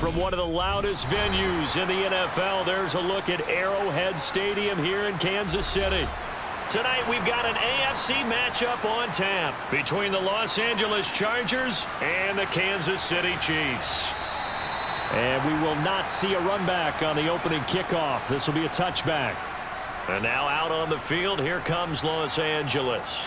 from one of the loudest venues in the NFL. There's a look at Arrowhead Stadium here in Kansas City. Tonight we've got an AFC matchup on tap between the Los Angeles Chargers and the Kansas City Chiefs. And we will not see a run back on the opening kickoff. This will be a touchback. And now out on the field, here comes Los Angeles.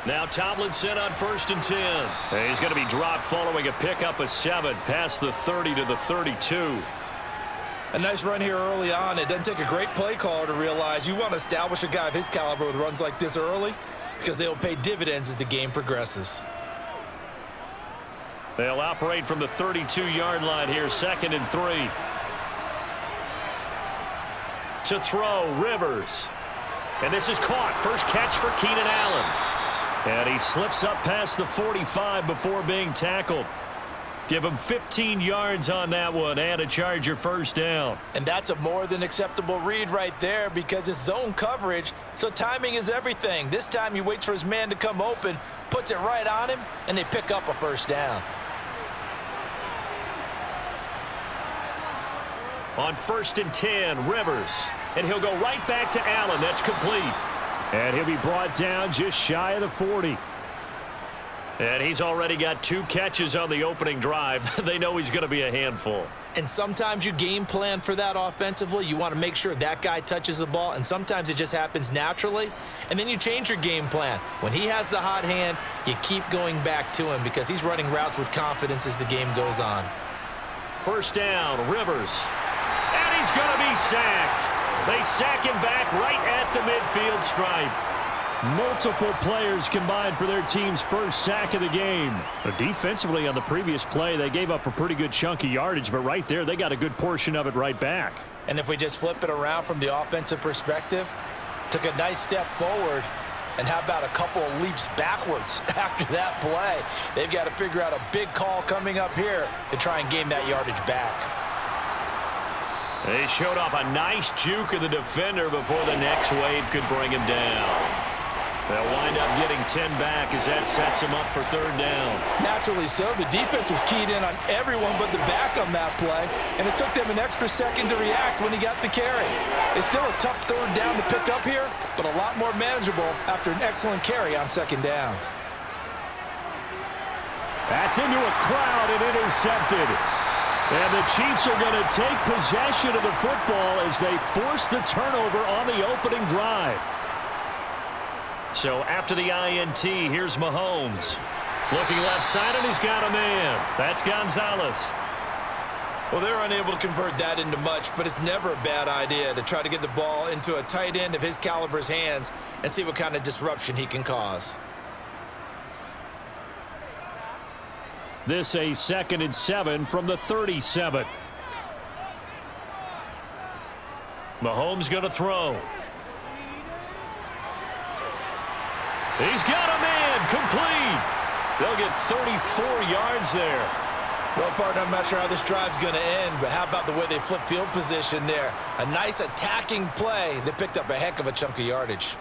Now Tomlinson on 1st and 10. He's going to be dropped following a pickup of 7 past the 30 to the 32. A nice run here early on. It doesn't take a great play caller to realize you want to establish a guy of his caliber with runs like this early because they'll pay dividends as the game progresses. They'll operate from the 32-yard line here, 2nd and 3. To throw, Rivers. And this is caught. First catch for Keenan Allen. And he slips up past the 45 before being tackled. Give him 15 yards on that one and a Charger first down. And that's a more than acceptable read right there because it's zone coverage, so timing is everything. This time he waits for his man to come open, puts it right on him, and they pick up a first down. On 1st and 10, Rivers. And he'll go right back to Allen. That's complete. And he'll be brought down just shy of the 40. And he's already got 2 catches on the opening drive. They know he's going to be a handful. And sometimes you game plan for that offensively. You want to make sure that guy touches the ball, and sometimes it just happens naturally. And then you change your game plan. When he has the hot hand, you keep going back to him because he's running routes with confidence as the game goes on. First down, Rivers. And he's going to be sacked. They sack him back right at the midfield stripe. Multiple players combined for their team's first sack of the game. But defensively on the previous play, they gave up a pretty good chunk of yardage, but right there, they got a good portion of it right back. And if we just flip it around from the offensive perspective, took a nice step forward, and how about a couple of leaps backwards after that play? They've got to figure out a big call coming up here to try and gain that yardage back. They showed off a nice juke of the defender before the next wave could bring him down. They'll wind up getting 10 back as that sets him up for 3rd down. Naturally so. The defense was keyed in on everyone but the back on that play, and it took them an extra second to react when he got the carry. It's still a tough 3rd down to pick up here, but a lot more manageable after an excellent carry on 2nd down. That's into a crowd and intercepted. And the Chiefs are going to take possession of the football as they force the turnover on the opening drive. So after the INT, here's Mahomes. Looking left side, and he's got a man. That's Gonzalez. Well, they're unable to convert that into much, but it's never a bad idea to try to get the ball into a tight end of his caliber's hands and see what kind of disruption he can cause. This a 2nd and 7 from the 37. Mahomes going to throw. He's got a man, complete. They'll get 34 yards there. Well, partner, I'm not sure how this drive's going to end, but how about the way they flip field position there? A nice attacking play that picked up a heck of a chunk of yardage.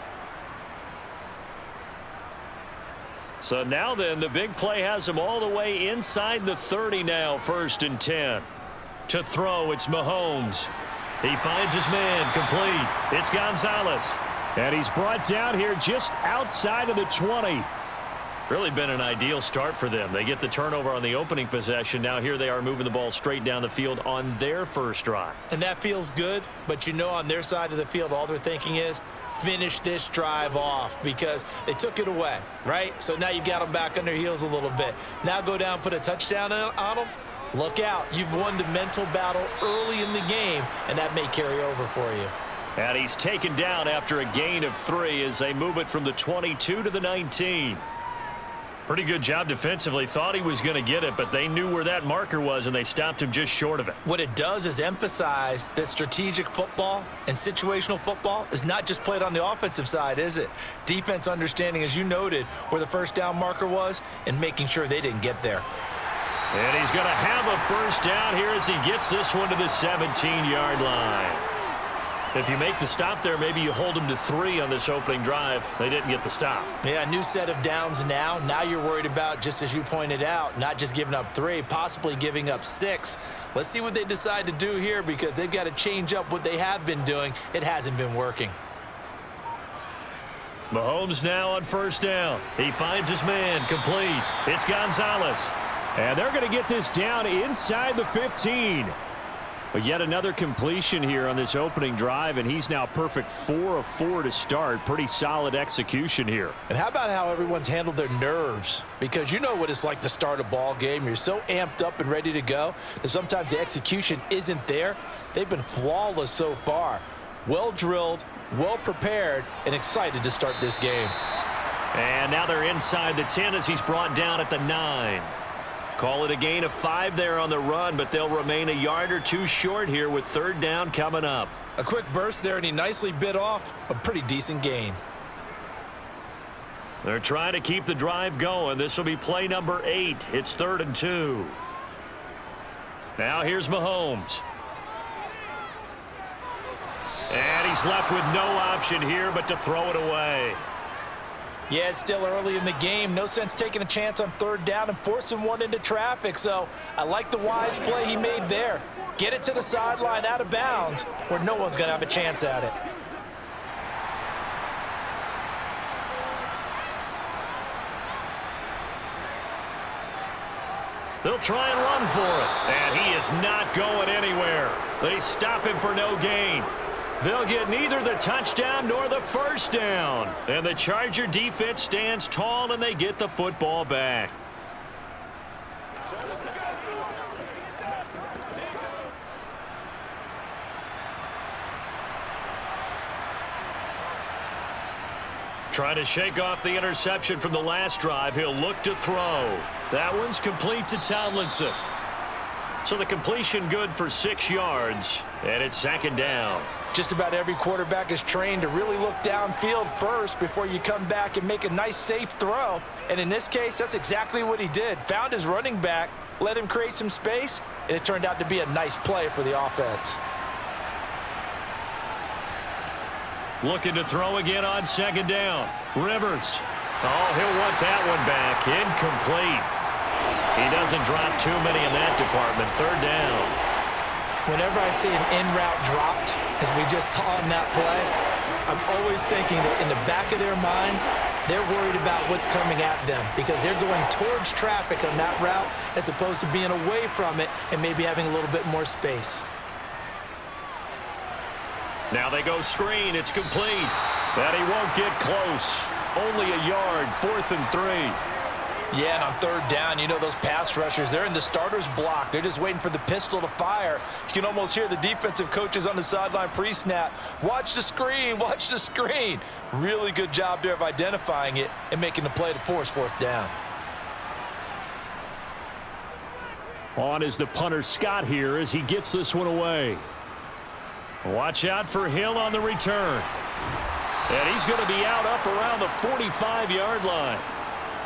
So now then, the big play has him all the way inside the 30 now, 1st and 10. To throw, it's Mahomes. He finds his man, complete. It's Gonzalez. And he's brought down here just outside of the 20. Really been an ideal start for them. They get the turnover on the opening possession. Now here they are moving the ball straight down the field on their first drive. And that feels good, but you know on their side of the field all they're thinking is finish this drive off because they took it away, right? So now you've got them back on their heels a little bit. Now go down, put a touchdown on them. Look out. You've won the mental battle early in the game, and that may carry over for you. And he's taken down after a gain of 3 as they move it from the 22 to the 19. Pretty good job defensively. Thought he was going to get it, but they knew where that marker was, and they stopped him just short of it. What it does is emphasize that strategic football and situational football is not just played on the offensive side, is it? Defense understanding, as you noted, where the first down marker was and making sure they didn't get there. And he's going to have a first down here as he gets this one to the 17-yard line. If you make the stop there, maybe you hold them to 3 on this opening drive. They didn't get the stop. Yeah, a new set of downs now. Now you're worried about, just as you pointed out, not just giving up 3, possibly giving up 6. Let's see what they decide to do here because they've got to change up what they have been doing. It hasn't been working. Mahomes now on first down. He finds his man, complete. It's Gonzalez. And they're going to get this down inside the 15. But yet another completion here on this opening drive, and he's now perfect 4 of 4 to start. Pretty solid execution here. And how about how everyone's handled their nerves? Because you know what it's like to start a ball game. You're so amped up and ready to go that sometimes the execution isn't there. They've been flawless so far. Well drilled, well prepared, and excited to start this game. And now they're inside the 10 as he's brought down at the 9. Call it a gain of 5 there on the run, but they'll remain a yard or 2 short here with third down coming up. A quick burst there, and he nicely bit off a pretty decent gain. They're trying to keep the drive going. This will be play number 8. It's 3rd and 2. Now here's Mahomes. And he's left with no option here but to throw it away. Yeah, it's still early in the game. No sense taking a chance on third down and forcing one into traffic. So I like the wise play he made there. Get it to the sideline out of bounds where no one's going to have a chance at it. They'll try and run for it. And he is not going anywhere. They stop him for no gain. They'll get neither the touchdown nor the first down. And the Charger defense stands tall, and they get the football back. Trying to shake off the interception from the last drive. He'll look to throw. That one's complete to Tomlinson. So the completion good for 6 yards, and it's 2nd down. Just about every quarterback is trained to really look downfield first before you come back and make a nice, safe throw. And in this case, that's exactly what he did. Found his running back, let him create some space, and it turned out to be a nice play for the offense. Looking to throw again on 2nd down. Rivers. Oh, he'll want that one back. Incomplete. He doesn't drop too many in that department. 3rd down. Whenever I see an in-route dropped, as we just saw in that play, I'm always thinking that in the back of their mind, they're worried about what's coming at them because they're going towards traffic on that route as opposed to being away from it and maybe having a little bit more space. Now they go screen. It's complete. But he won't get close. Only a yard. 4th and 3. Yeah, and on 3rd down, you know those pass rushers, they're in the starter's block. They're just waiting for the pistol to fire. You can almost hear the defensive coaches on the sideline pre-snap. Watch the screen, watch the screen. Really good job there of identifying it and making the play to force 4th down. On is the punter Scott here as he gets this one away. Watch out for Hill on the return. And he's going to be out up around the 45-yard line.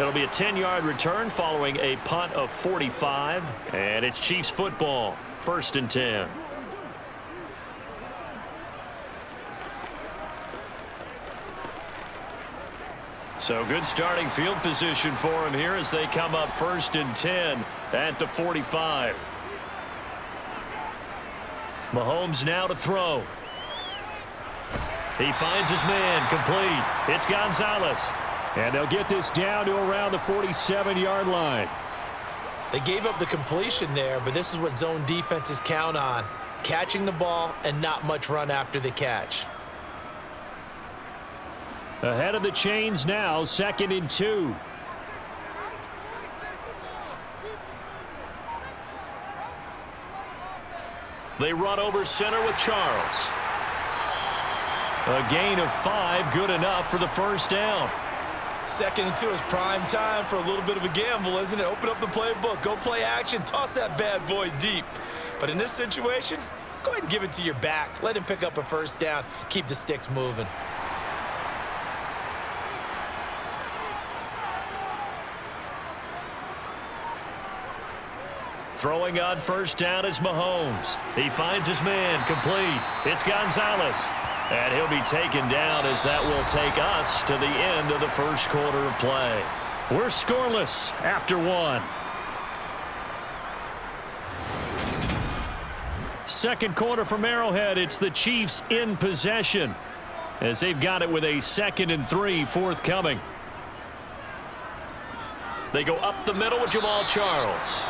It'll be a 10-yard return following a punt of 45. And it's Chiefs football. 1st and 10. So good starting field position for him here as they come up 1st and 10 at the 45. Mahomes now to throw. He finds his man, complete. It's Gonzalez. And they'll get this down to around the 47-yard line. They gave up the completion there, but this is what zone defenses count on. Catching the ball and not much run after the catch. Ahead of the chains now, 2nd and 2. They run over center with Charles. A gain of 5, good enough for the first down. 2nd and 2 is prime time for a little bit of a gamble, isn't it? Open up the playbook, go play action, toss that bad boy deep. But in this situation, go ahead and give it to your back. Let him pick up a first down, keep the sticks moving. Throwing on first down is Mahomes. He finds his man, complete. It's Gonzalez. And he'll be taken down as that will take us to the end of the first quarter of play. We're scoreless after one. Second quarter from Arrowhead. It's the Chiefs in possession as they've got it with a 2nd and 3 forthcoming. They go up the middle with Jamal Charles.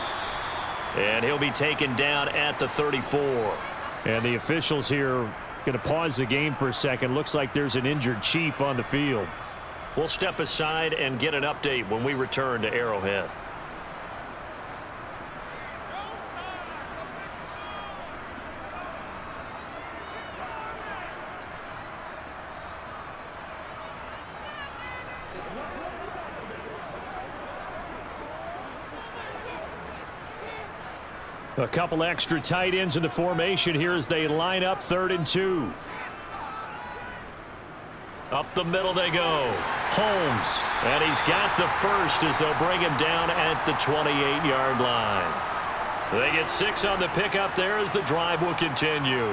And he'll be taken down at the 34. And the officials here going to pause the game for a second. Looks like there's an injured Chief on the field. We'll step aside and get an update when we return to Arrowhead. A couple extra tight ends in the formation here as they line up 3rd and 2. Up the middle they go. Holmes. And he's got the first as they'll bring him down at the 28-yard line. They get 6 on the pickup there as the drive will continue.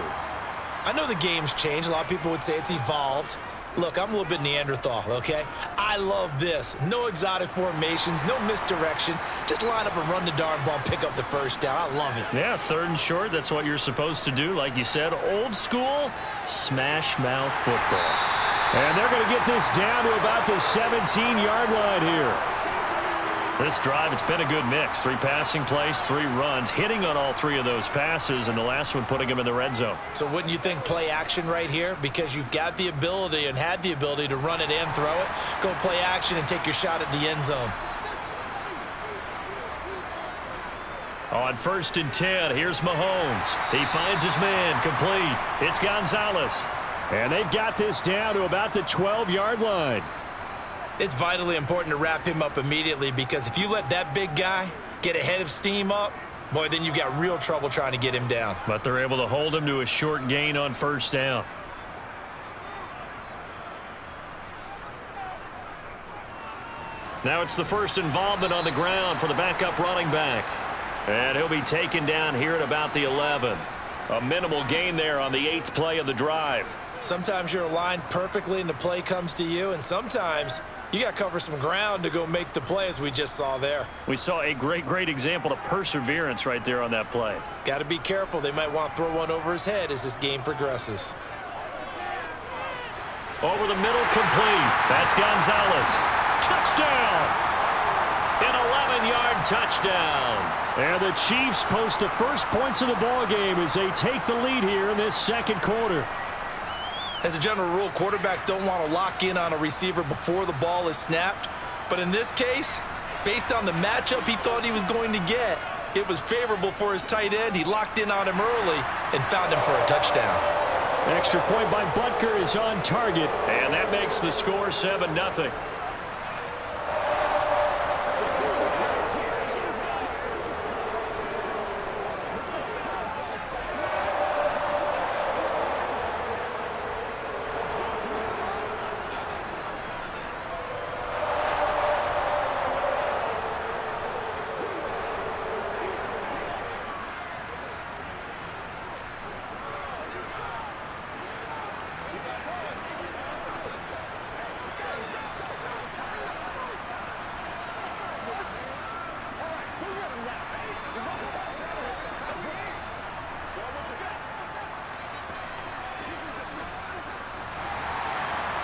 I know the game's changed. A lot of people would say it's evolved. Look, I'm a little bit Neanderthal, okay? I love this. No exotic formations, no misdirection. Just line up and run the darn ball, pick up the first down. I love it. Yeah, 3rd and short. That's what you're supposed to do. Like you said, old school, smash mouth football. And they're going to get this down to about the 17-yard line here. This drive, it's been a good mix. 3 passing plays, 3 runs, hitting on all 3 of those passes, and the last one putting him in the red zone. So wouldn't you think play action right here? Because you've got the ability and had the ability to run it and throw it. Go play action and take your shot at the end zone. On 1st and 10, here's Mahomes. He finds his man, complete. It's Gonzalez. And they've got this down to about the 12-yard line. It's vitally important to wrap him up immediately because if you let that big guy get a head of steam up, boy, then you've got real trouble trying to get him down. But they're able to hold him to a short gain on 1st down. Now it's the first involvement on the ground for the backup running back. And he'll be taken down here at about the 11. A minimal gain there on the 8th play of the drive. Sometimes you're aligned perfectly and the play comes to you, and sometimes you got to cover some ground to go make the play, as we just saw there. We saw a great example of perseverance right there on that play. Got to be careful. They might want to throw one over his head as this game progresses. Over the middle, complete. That's Gonzalez. Touchdown! An 11-yard touchdown. And the Chiefs post the first points of the ball game as they take the lead here in this 2nd quarter. As a general rule, quarterbacks don't want to lock in on a receiver before the ball is snapped. But in this case, based on the matchup he thought he was going to get, it was favorable for his tight end. He locked in on him early and found him for a touchdown. Extra point by Butker is on target. And that makes the score 7-0.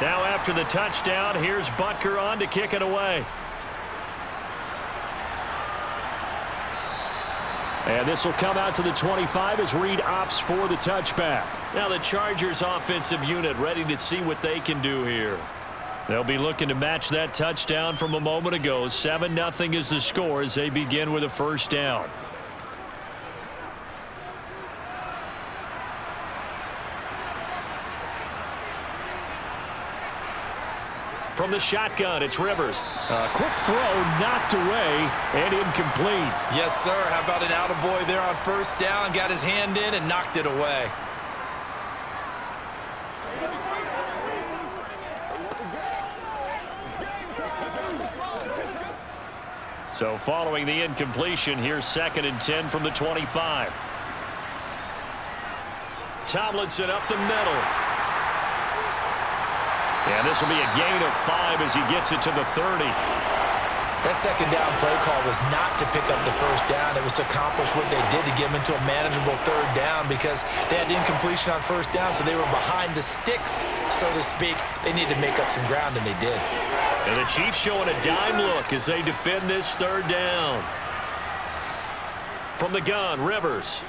Now after the touchdown, here's Butker on to kick it away. And this will come out to the 25 as Reed opts for the touchback. Now the Chargers offensive unit ready to see what they can do here. They'll be looking to match that touchdown from a moment ago. 7-0 is the score as they begin with a first down. From the shotgun, it's Rivers. A quick throw knocked away and incomplete. Yes, sir. How about an attaboy there on first down? Got his hand in and knocked it away. So following the incompletion, here's 2nd and 10 from the 25. Tomlinson up the middle. And this will be a gain of 5 as he gets it to the 30. That second down play call was not to pick up the first down. It was to accomplish what they did to get them into a manageable 3rd down because they had incompletion on 1st down, so they were behind the sticks, so to speak. They needed to make up some ground, and they did. And the Chiefs showing a dime look as they defend this 3rd down. From the gun, Rivers.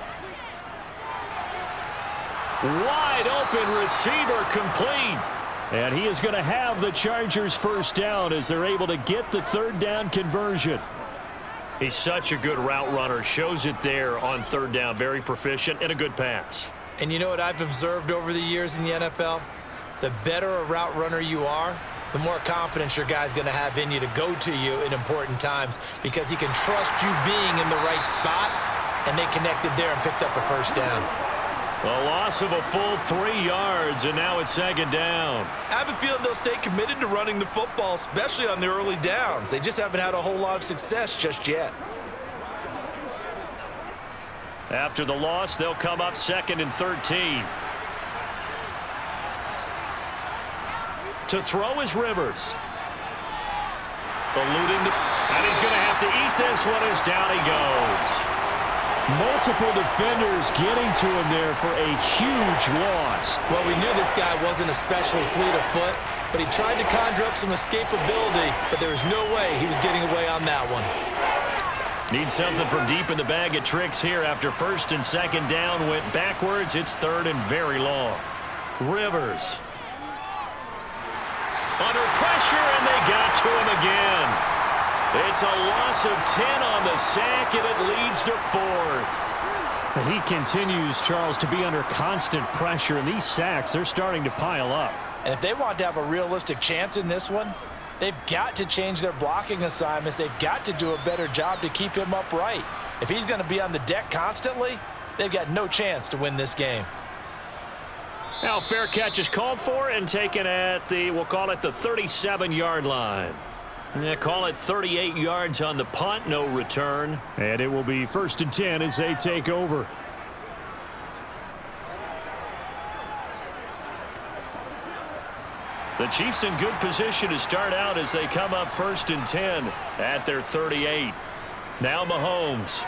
Wide open receiver complete. And he is going to have the Chargers 1st down as they're able to get the 3rd down conversion. He's such a good route runner. Shows it there on 3rd down. Very proficient and a good pass. And you know what I've observed over the years in the NFL? The better a route runner you are, the more confidence your guy's going to have in you to go to you in important times because he can trust you being in the right spot, and they connected there and picked up a 1st down. A loss of a full 3 yards, and now it's 2nd down. I have a feeling they'll stay committed to running the football, especially on the early downs. They just haven't had a whole lot of success just yet. After the loss, they'll come up 2nd and 13. To throw is Rivers. Eluding and he's going to have to eat this one as down he goes. Multiple defenders getting to him there for a huge loss. Well, we knew this guy wasn't especially fleet of foot, but he tried to conjure up some escapability, but there was no way he was getting away on that one. Need something from deep in the bag of tricks here after 1st and 2nd down went backwards. It's 3rd and very long. Rivers. Under pressure, and they got to him again. It's a loss of 10 on the sack, and it leads to 4th. He continues, Charles, to be under constant pressure, and these sacks, they're starting to pile up. And if they want to have a realistic chance in this one, they've got to change their blocking assignments. They've got to do a better job to keep him upright. If he's going to be on the deck constantly, they've got no chance to win this game. Now, fair catch is called for and taken at the, we'll call it the 37-yard line. Yeah, call it 38 yards on the punt, no return. And it will be 1st and 10 as they take over. The Chiefs in good position to start out as they come up 1st and 10 at their 38. Now Mahomes.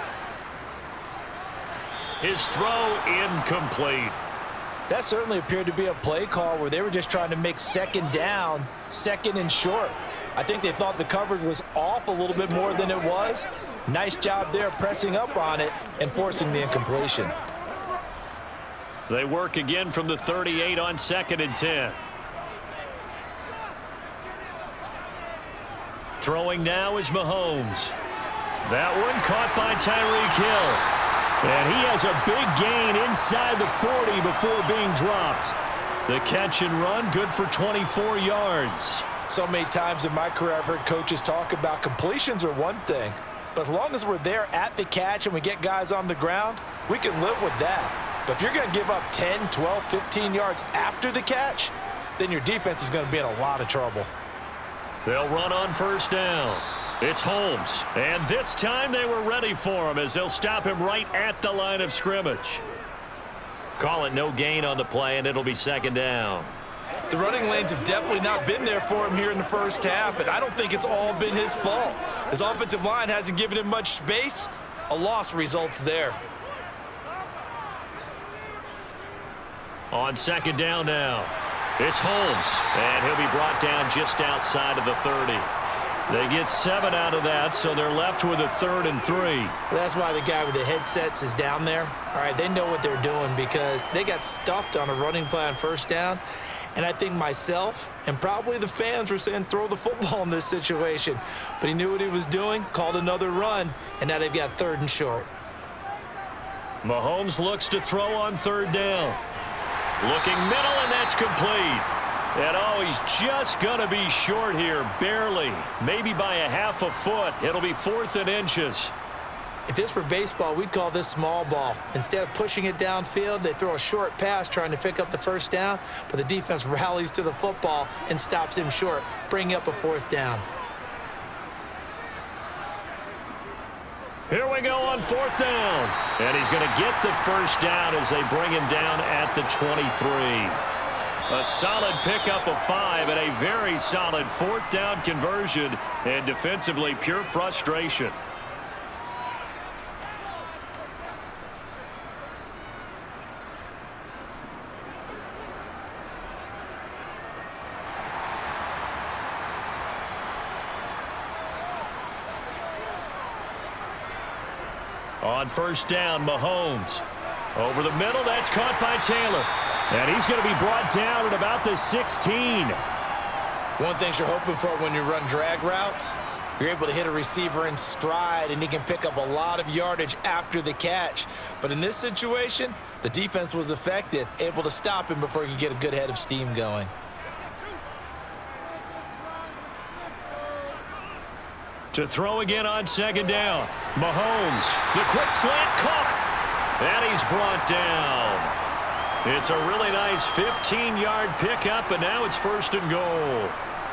His throw incomplete. That certainly appeared to be a play call where they were just trying to make 2nd down, 2nd and short. I think they thought the coverage was off a little bit more than it was. Nice job there pressing up on it and forcing the incompletion. They work again from the 38 on 2nd and 10. Throwing now is Mahomes. That one caught by Tyreek Hill. And he has a big gain inside the 40 before being dropped. The catch and run, good for 24 yards. So many times in my career I've heard coaches talk about completions are one thing, but as long as we're there at the catch and we get guys on the ground, we can live with that. But if you're going to give up 10, 12, 15 yards after the catch, then your defense is going to be in a lot of trouble. They'll run on 1st down. It's Holmes, and this time they were ready for him as they'll stop him right at the line of scrimmage. Call it no gain on the play, and it'll be 2nd down. The running lanes have definitely not been there for him here in the 1st half, and I don't think it's all been his fault. His offensive line hasn't given him much space. A loss results there. On 2nd down now, it's Holmes, and he'll be brought down just outside of the 30. They get 7 out of that, so they're left with a 3rd and 3. That's why the guy with the headsets is down there. All right, they know what they're doing because they got stuffed on a running play on 1st down. And I think myself and probably the fans were saying throw the football in this situation. But he knew what he was doing, called another run, and now they've got 3rd and short. Mahomes looks to throw on 3rd down. Looking middle, and that's complete. And oh, he's just going to be short here, barely. Maybe by a half a foot. It'll be 4th and inches. If this were baseball, we'd call this small ball. Instead of pushing it downfield, they throw a short pass trying to pick up the 1st down, but the defense rallies to the football and stops him short, bringing up a 4th down. Here we go on 4th down. And he's going to get the first down as they bring him down at the 23. A solid pickup of 5 and a very solid 4th down conversion. And defensively, pure frustration. On 1st down, Mahomes. Over the middle, that's caught by Taylor. And he's going to be brought down at about the 16. One thing you're hoping for when you run drag routes, you're able to hit a receiver in stride, and he can pick up a lot of yardage after the catch. But in this situation, the defense was effective, able to stop him before he could get a good head of steam going. To throw again on 2nd down. Mahomes, the quick slant caught. And he's brought down. It's a really nice 15-yard pickup, and now it's 1st and goal.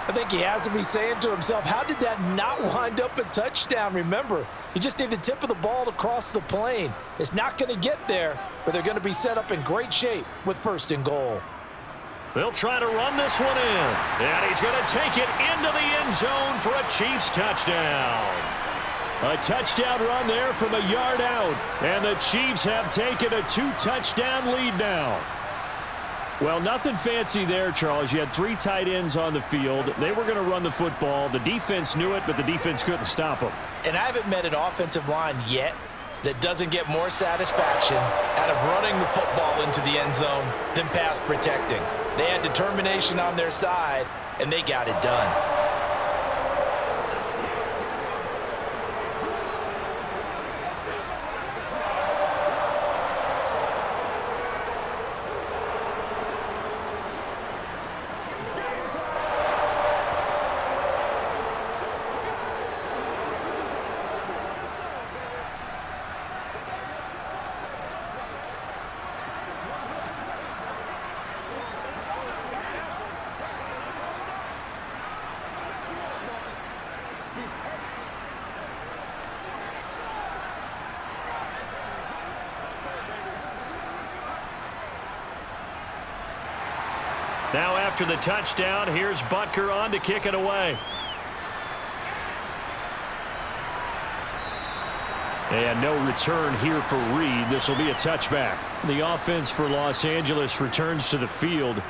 I think he has to be saying to himself, how did that not wind up a touchdown? Remember, you just need the tip of the ball to cross the plane. It's not going to get there, but they're going to be set up in great shape with 1st and goal. They'll try to run this one in. And he's going to take it into the end zone for a Chiefs touchdown. A touchdown run there from a yard out. And the Chiefs have taken a 2-touchdown lead now. Well, nothing fancy there, Charles. You had 3 tight ends on the field. They were going to run the football. The defense knew it, but the defense couldn't stop them. And I haven't met an offensive line yet that doesn't get more satisfaction out of running the football into the end zone than pass protecting. They had determination on their side, and they got it done. Now after the touchdown, here's Butker on to kick it away. And no return here for Reed. This will be a touchback. The offense for Los Angeles returns to the field.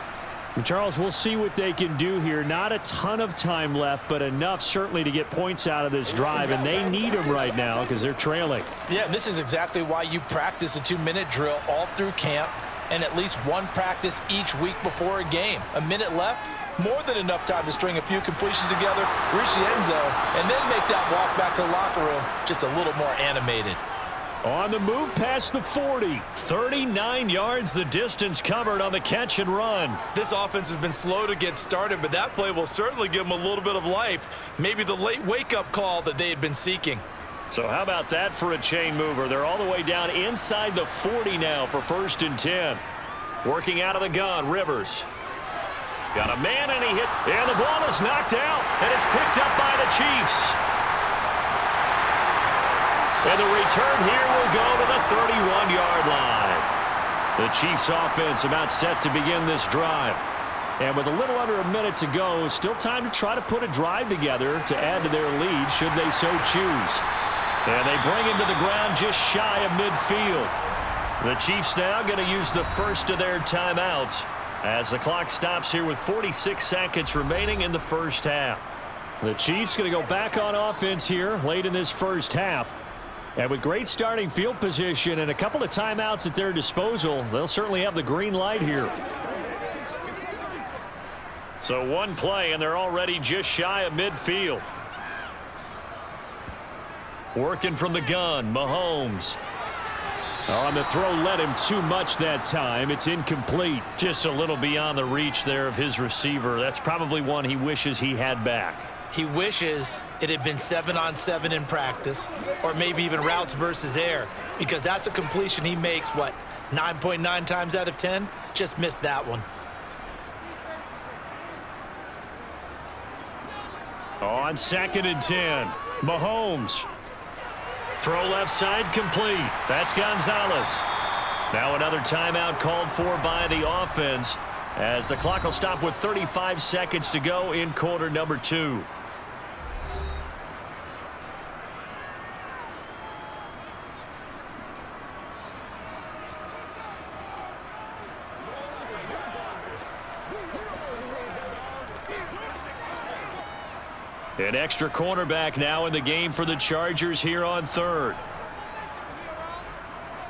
And Charles, we'll see what they can do here. Not a ton of time left, but enough certainly to get points out of this drive, and they need them right now because they're trailing. Yeah, this is exactly why you practice a 2-minute drill all through camp, and at least one practice each week before a game. A minute left, more than enough time to string a few completions together, reach the end zone, and then make that walk back to the locker room just a little more animated. On the move past the 40. 39 yards the distance covered on the catch and run. This offense has been slow to get started, but that play will certainly give them a little bit of life. Maybe the late wake-up call that they had been seeking. So how about that for a chain mover? They're all the way down inside the 40 now for 1st and 10. Working out of the gun, Rivers. Got a man and he hit, and the ball is knocked out, and it's picked up by the Chiefs. And the return here will go to the 31-yard line. The Chiefs offense about set to begin this drive. And with a little under a minute to go, still time to try to put a drive together to add to their lead should they so choose. And they bring him to the ground just shy of midfield. The Chiefs now going to use the first of their timeouts as the clock stops here with 46 seconds remaining in the first half. The Chiefs going to go back on offense here late in this first half. And with great starting field position and a couple of timeouts at their disposal, they'll certainly have the green light here. So one play, and they're already just shy of midfield. Working from the gun, Mahomes. On the throw, led him too much that time. It's incomplete. Just a little beyond the reach there of his receiver. That's probably one he wishes he had back. He wishes it had been 7-on-7 in practice, or maybe even routes versus air, because that's a completion he makes, 9.9 times out of 10? Just missed that one. On 2nd and 10, Mahomes. Throw left side complete. That's Gonzalez. Now another timeout called for by the offense as the clock will stop with 35 seconds to go in quarter number 2. An extra cornerback now in the game for the Chargers here on third.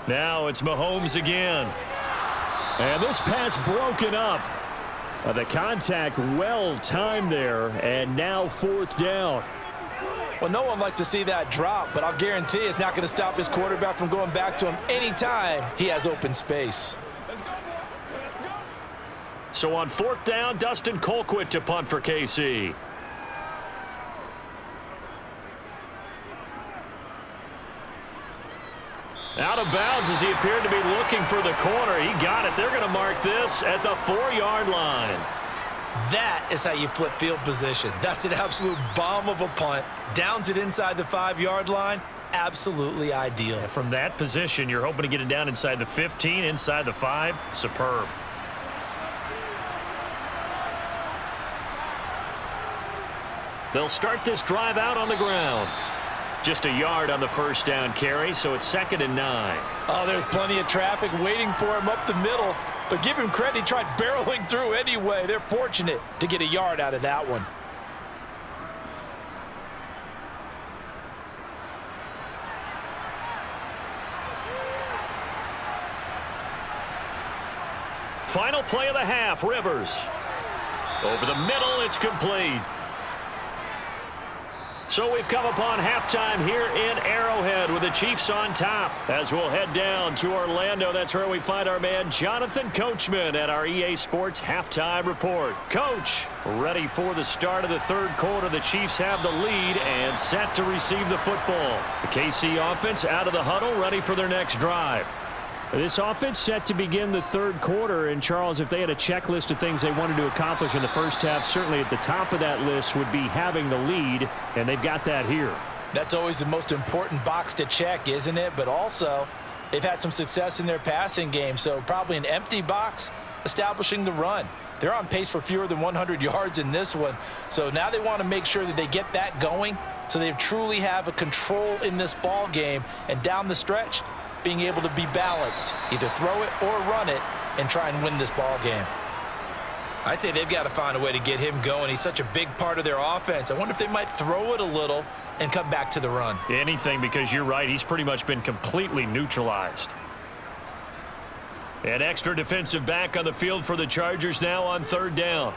Now it's Mahomes again. And this pass broken up. The contact well timed there, and now fourth down. Well, no one likes to see that drop, but I'll guarantee it's not going to stop his quarterback from going back to him anytime he has open space. So on fourth down, Dustin Colquitt to punt for KC. Out of bounds as he appeared to be looking for the corner. He got it. They're going to mark this at the 4-yard line. That is how you flip field position. That's an absolute bomb of a punt. Downs it inside the 5-yard line. Absolutely ideal. And from that position, you're hoping to get it down inside the 15, inside the 5. Superb. They'll start this drive out on the ground. Just a yard on the first down carry, so it's 2nd and 9. Oh, there's plenty of traffic waiting for him up the middle. But give him credit, he tried barreling through anyway. They're fortunate to get a yard out of that one. Final play of the half, Rivers. Over the middle, it's complete. So we've come upon halftime here in Arrowhead with the Chiefs on top. As we'll head down to Orlando, that's where we find our man Jonathan Coachman at our EA Sports Halftime Report. Coach, ready for the start of the third quarter. The Chiefs have the lead and set to receive the football. The KC offense out of the huddle, ready for their next drive. This offense set to begin the third quarter, and Charles, if they had a checklist of things they wanted to accomplish in the first half, certainly at the top of that list would be having the lead, and they've got that here. That's always the most important box to check, isn't it? But also, they've had some success in their passing game, so probably an empty box establishing the run. They're on pace for fewer than 100 yards in this one, so now they want to make sure that they get that going so they truly have a control in this ball game, and down the stretch, being able to be balanced, either throw it or run it, and try and win this ball game. I'd say they've got to find a way to get him going. He's such a big part of their offense. I wonder if they might throw it a little and come back to the run. Anything, because you're right, he's pretty much been completely neutralized. An extra defensive back on the field for the Chargers now on third down.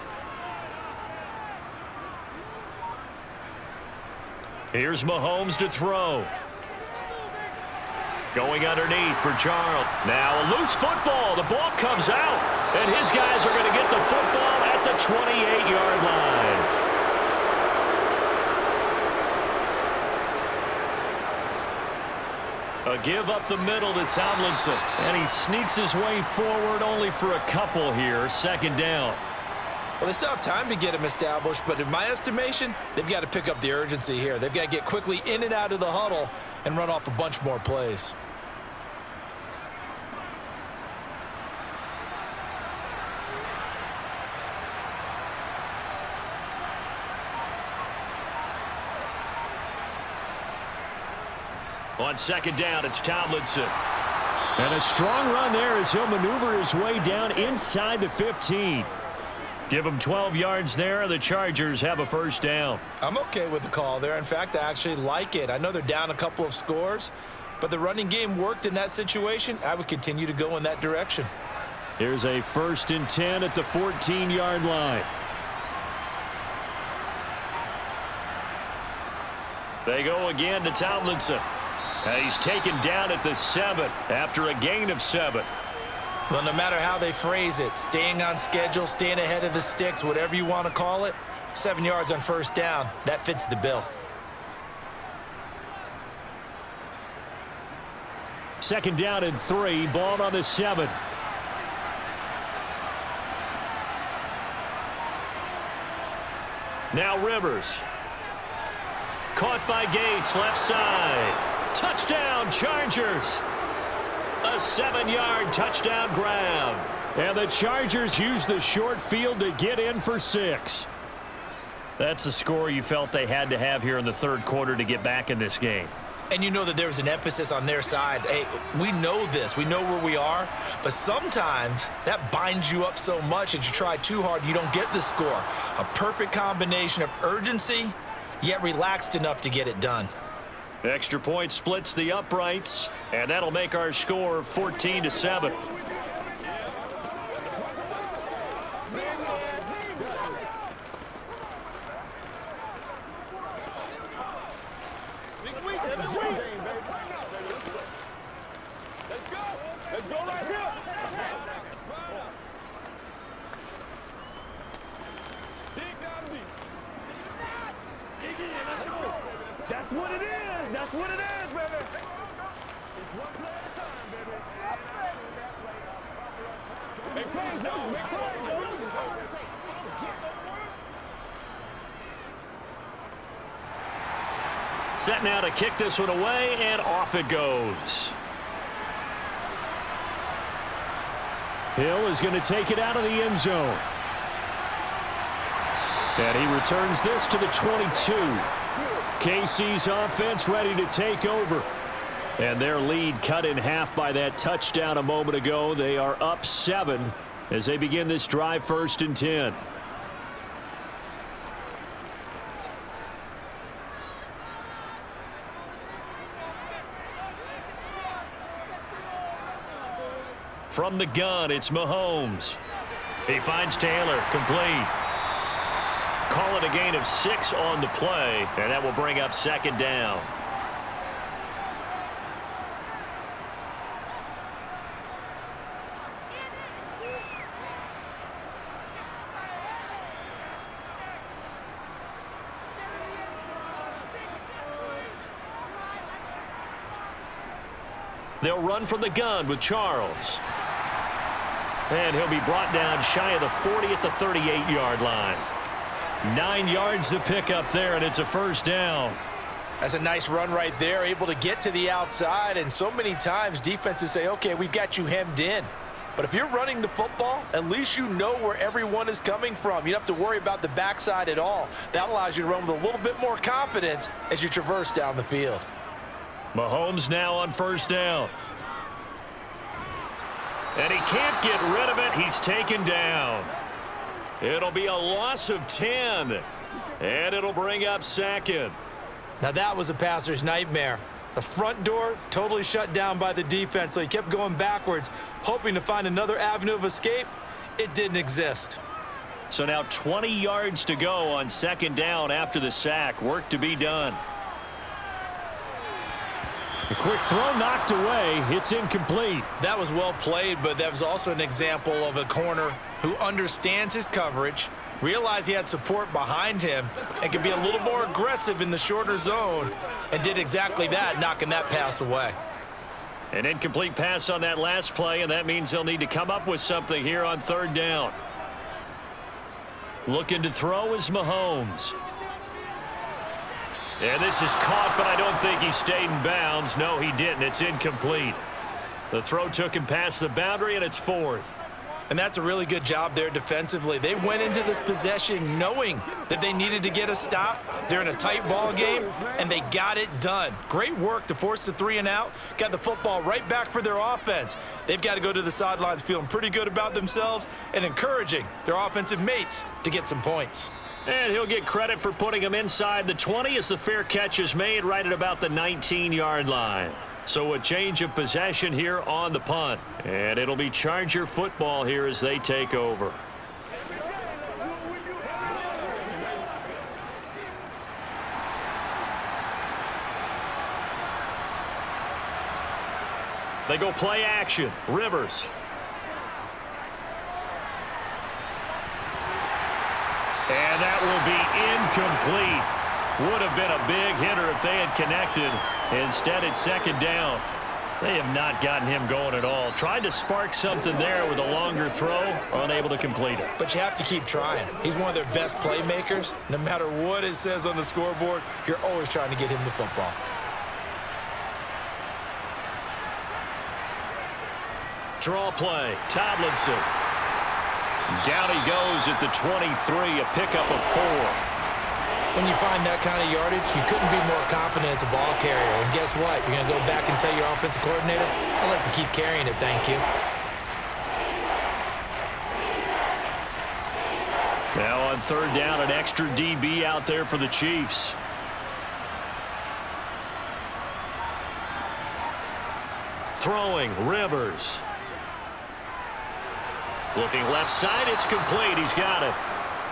Here's Mahomes to throw. Going underneath for Charles. Now a loose football. The ball comes out. And his guys are going to get the football at the 28-yard line. A give up the middle to Tomlinson. And he sneaks his way forward only for a couple here. 2nd down. Well, they still have time to get him established, but in my estimation, they've got to pick up the urgency here. They've got to get quickly in and out of the huddle and run off a bunch more plays. On 2nd down, it's Tomlinson. And a strong run there as he'll maneuver his way down inside the 15. Give him 12 yards there. The Chargers have a first down. I'm okay with the call there. In fact, I actually like it. I know they're down a couple of scores, but the running game worked in that situation. I would continue to go in that direction. Here's a 1st and 10 at the 14-yard line. They go again to Tomlinson. And he's taken down at the 7 after a gain of 7. Well, no matter how they phrase it, staying on schedule, staying ahead of the sticks, whatever you want to call it, 7 yards on first down, that fits the bill. 2nd down and 3, ball on the 7. Now Rivers. Caught by Gates, left side. Touchdown, Chargers. A 7-yard touchdown grab. And the Chargers use the short field to get in for 6. That's a score you felt they had to have here in the third quarter to get back in this game. And you know that there was an emphasis on their side. Hey, we know this. We know where we are. But sometimes that binds you up so much that you try too hard, you don't get the score. A perfect combination of urgency, yet relaxed enough to get it done. Extra point splits the uprights, and that'll make our score 14-7. That's what it is. That's what it is, baby. It's one play at a time, baby. Make plays now. Make plays. Set now to kick this one away, and off it goes. Hill is going to take it out of the end zone. And he returns this to the 22. KC's offense ready to take over. And their lead cut in half by that touchdown a moment ago. They are up 7 as they begin this drive, 1st and 10. From the gun, it's Mahomes. He finds Taylor, complete. Call it a gain of 6 on the play, and that will bring up 2nd down. They'll run from the gun with Charles. And he'll be brought down shy of the 40 at the 38-yard line. 9 yards to pick up there, and it's a 1st down. That's a nice run right there, able to get to the outside. And so many times defenses say, okay, we've got you hemmed in. But if you're running the football, at least you know where everyone is coming from. You don't have to worry about the backside at all. That allows you to run with a little bit more confidence as you traverse down the field. Mahomes now on 1st down. And he can't get rid of it. He's taken down. It'll be a loss of 10. And it'll bring up 2nd. Now that was a passer's nightmare. The front door totally shut down by the defense, so he kept going backwards, hoping to find another avenue of escape. It didn't exist. So now 20 yards to go on 2nd down after the sack. Work to be done. A quick throw knocked away. It's incomplete. That was well played, but that was also an example of a corner who understands his coverage, realized he had support behind him, and could be a little more aggressive in the shorter zone, and did exactly that, knocking that pass away. An incomplete pass on that last play, and that means they'll need to come up with something here on 3rd down. Looking to throw is Mahomes. And this is caught, but I don't think he stayed in bounds. No, he didn't. It's incomplete. The throw took him past the boundary, and it's 4th. And that's a really good job there defensively. They went into this possession knowing that they needed to get a stop. They're in a tight ball game, and they got it done. Great work to force the 3 and out. Got the football right back for their offense. They've got to go to the sidelines feeling pretty good about themselves and encouraging their offensive mates to get some points. And he'll get credit for putting him inside the 20 as the fair catch is made right at about the 19-yard line. So a change of possession here on the punt. And it'll be Charger football here as they take over. They go play action. Rivers. And that will be incomplete. Would have been a big hitter if they had connected. Instead, it's 2nd down. They have not gotten him going at all. Tried to spark something there with a longer throw, unable to complete it. But you have to keep trying. He's one of their best playmakers. No matter what it says on the scoreboard, you're always trying to get him the football. draw play. Tomlinson. Down he goes at the 23, a pickup of 4. When you find that kind of yardage, you couldn't be more confident as a ball carrier. And guess what? You're going to go back and tell your offensive coordinator, I'd like to keep carrying it, thank you. Now on third down, an extra DB out there for the Chiefs. Throwing, Rivers. Looking left side, it's complete. He's got it.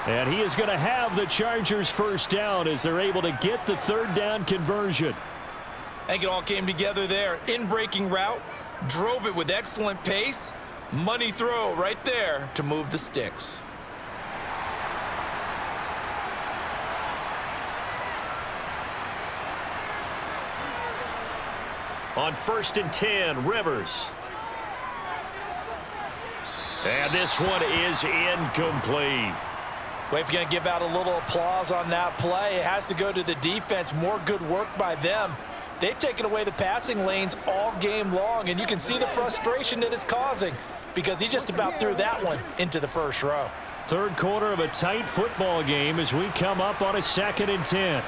And he is going to have the Chargers first down as they're able to get the third down conversion. I think it all came together there. In-breaking route, drove it with excellent pace. Money throw right there to move the sticks. On 1st and 10, Rivers. And this one is incomplete. Well, if you're going to give out a little applause on that play, it has to go to the defense. More good work by them. They've taken away the passing lanes all game long, and you can see the frustration that it's causing because he just about threw that one into the first row. Third quarter of a tight football game as we come up on a 2nd and 10.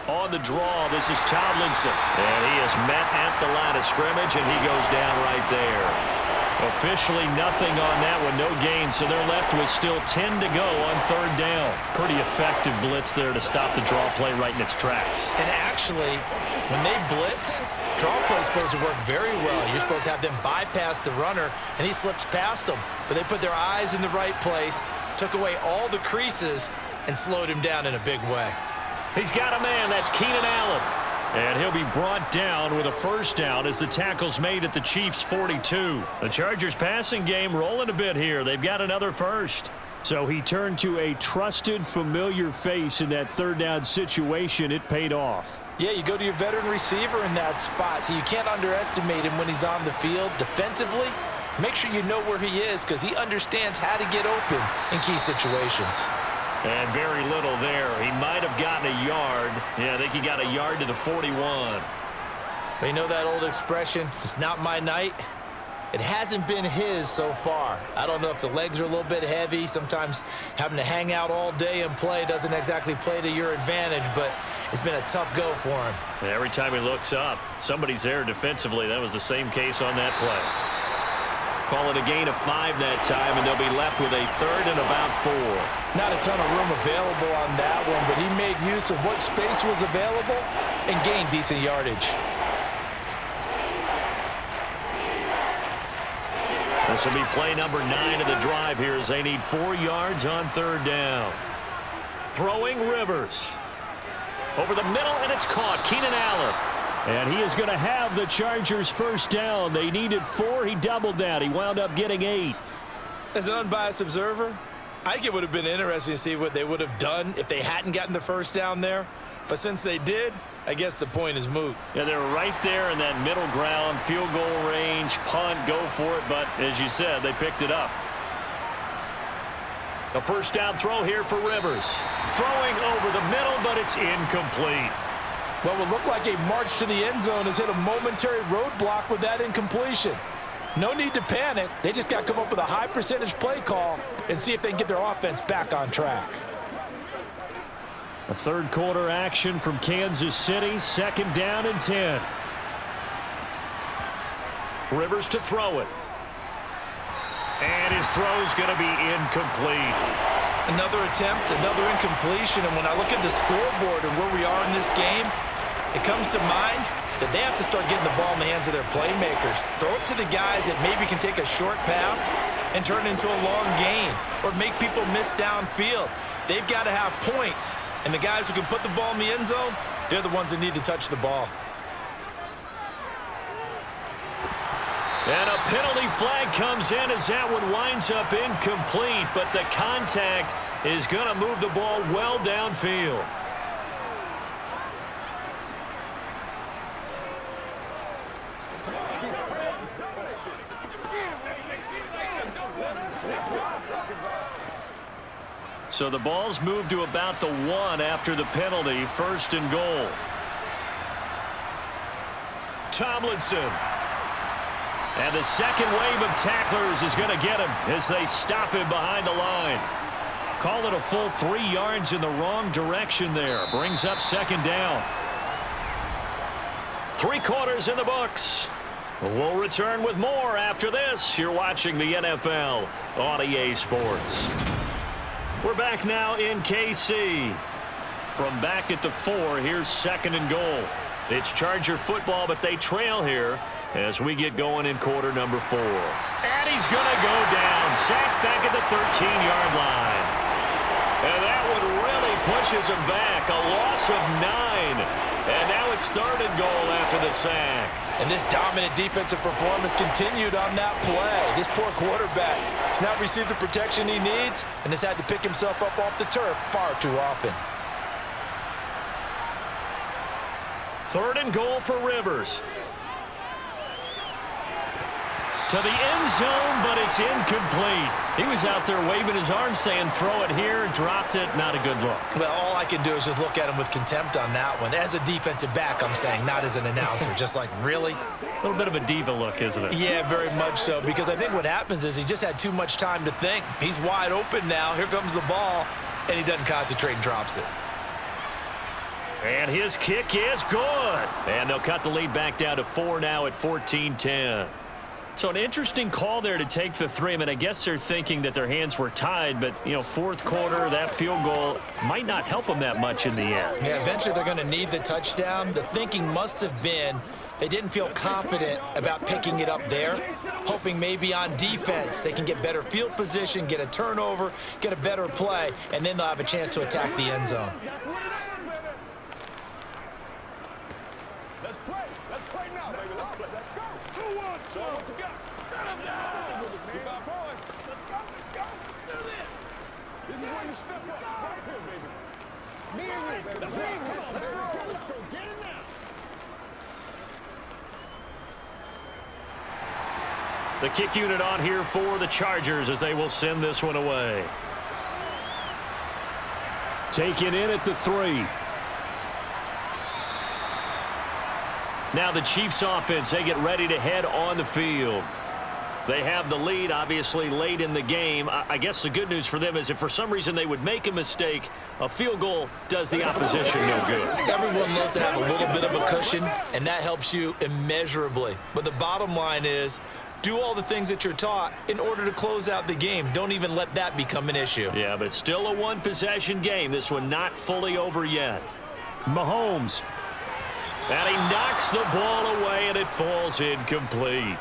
On the draw, this is Tomlinson. And he is met at the line of scrimmage, and he goes down right there. Officially nothing on that one, no gain, so they're left with still 10 to go on third down. Pretty effective blitz there to stop the draw play right in its tracks. And actually, when they blitz, draw play is supposed to work very well. You're supposed to have them bypass the runner, and he slips past them. But they put their eyes in the right place, took away all the creases, and slowed him down in a big way. He's got a man. That's Keenan Allen. And he'll be brought down with a first down as the tackle's made at the Chiefs' 42. The Chargers passing game rolling a bit here. They've got another first. So he turned to a trusted, familiar face in that third down situation. It paid off. Yeah, you go to your veteran receiver in that spot, so you can't underestimate him when he's on the field defensively. Make sure you know where he is because he understands how to get open in key situations. And very little there. He might have gotten a yard. Yeah, I think he got a yard to the 41. But you know that old expression, it's not my night? It hasn't been his so far. I don't know if the legs are a little bit heavy. Sometimes having to hang out all day and play doesn't exactly play to your advantage, but it's been a tough go for him. And every time he looks up, somebody's there defensively. That was the same case on that play. Call it a gain of 5 that time, and they'll be left with a third and about 4. Not a ton of room available on that one, but he made use of what space was available and gained decent yardage. This will be play number 9 of the drive here as they need 4 yards on third down. Throwing Rivers. Over the middle, and it's caught. Keenan Allen. And he is going to have the Chargers first down. They needed 4. He doubled that. He wound up getting 8. As an unbiased observer, I think it would have been interesting to see what they would have done if they hadn't gotten the first down there. But since they did, I guess the point is moot. Yeah, they were right there in that middle ground, field goal range, punt, go for it. But as you said, they picked it up. A first down throw here for Rivers. Throwing over the middle, but it's incomplete. What would look like a march to the end zone has hit a momentary roadblock with that incompletion. No need to panic. They just got to come up with a high percentage play call and see if they can get their offense back on track. A third quarter action from Kansas City. 2nd down and 10. Rivers to throw it. And his throw's going to be incomplete. Another attempt, another incompletion. And when I look at the scoreboard and where we are in this game, it comes to mind that they have to start getting the ball in the hands of their playmakers. Throw it to the guys that maybe can take a short pass and turn it into a long gain or make people miss downfield. They've got to have points. And the guys who can put the ball in the end zone, they're the ones that need to touch the ball. And a penalty flag comes in as that one winds up incomplete, but the contact is going to move the ball well downfield. So the ball's moved to about the 1 after the penalty, 1st and goal. Tomlinson. And the second wave of tacklers is going to get him as they stop him behind the line. Call it a full 3 yards in the wrong direction there. Brings up second down. 3 quarters in the books. We'll return with more after this. You're watching the NFL on EA Sports. We're back now in KC. From back at the 4, here's second and goal. It's Charger football, but they trail here as we get going in quarter number 4. And he's going to go down. Sacked back at the 13-yard line. And that one really pushes him back. A loss of 9. And now it's third and goal after the sack. And this dominant defensive performance continued on that play. This poor quarterback has not received the protection he needs and has had to pick himself up off the turf far too often. Third and goal for Rivers. To the end zone, but it's incomplete. He was out there waving his arm saying, throw it here, dropped it, not a good look. Well, all I can do is just look at him with contempt on that one. As a defensive back, I'm saying, not as an announcer. Just like, really? A little bit of a diva look, isn't it? Yeah, very much so, because I think what happens is he just had too much time to think. He's wide open now. Here comes the ball, and he doesn't concentrate and drops it. And his kick is good. And they'll cut the lead back down to 4 now at 14-10. So an interesting call there to take the 3. I mean, I guess they're thinking that their hands were tied, but, you know, fourth quarter, that field goal might not help them that much in the end. Yeah, eventually they're going to need the touchdown. The thinking must have been they didn't feel confident about picking it up there, hoping maybe on defense they can get better field position, get a turnover, get a better play, and then they'll have a chance to attack the end zone. Let's play. Let's play now, baby. Let's play. Let's go. Who wants some? What you got? Shut up now. Keep our boys. Let's go. Let's go. Do this. This is where you step up. Right here, baby. Me and you, baby. Let's go. Let's go. Let's go. Get him now. The kick unit on here for the Chargers as they will send this one away. Taken in at the 3. Now the Chiefs offense, they get ready to head on the field. They have the lead, obviously, late in the game. I guess the good news for them is if for some reason they would make a mistake, a field goal does the opposition no good. Everyone loves to have a little bit of a cushion, and that helps you immeasurably. But the bottom line is, do all the things that you're taught in order to close out the game. Don't even let that become an issue. Yeah, but still a one-possession game. This one not fully over yet. Mahomes. And he knocks the ball away, and it falls incomplete.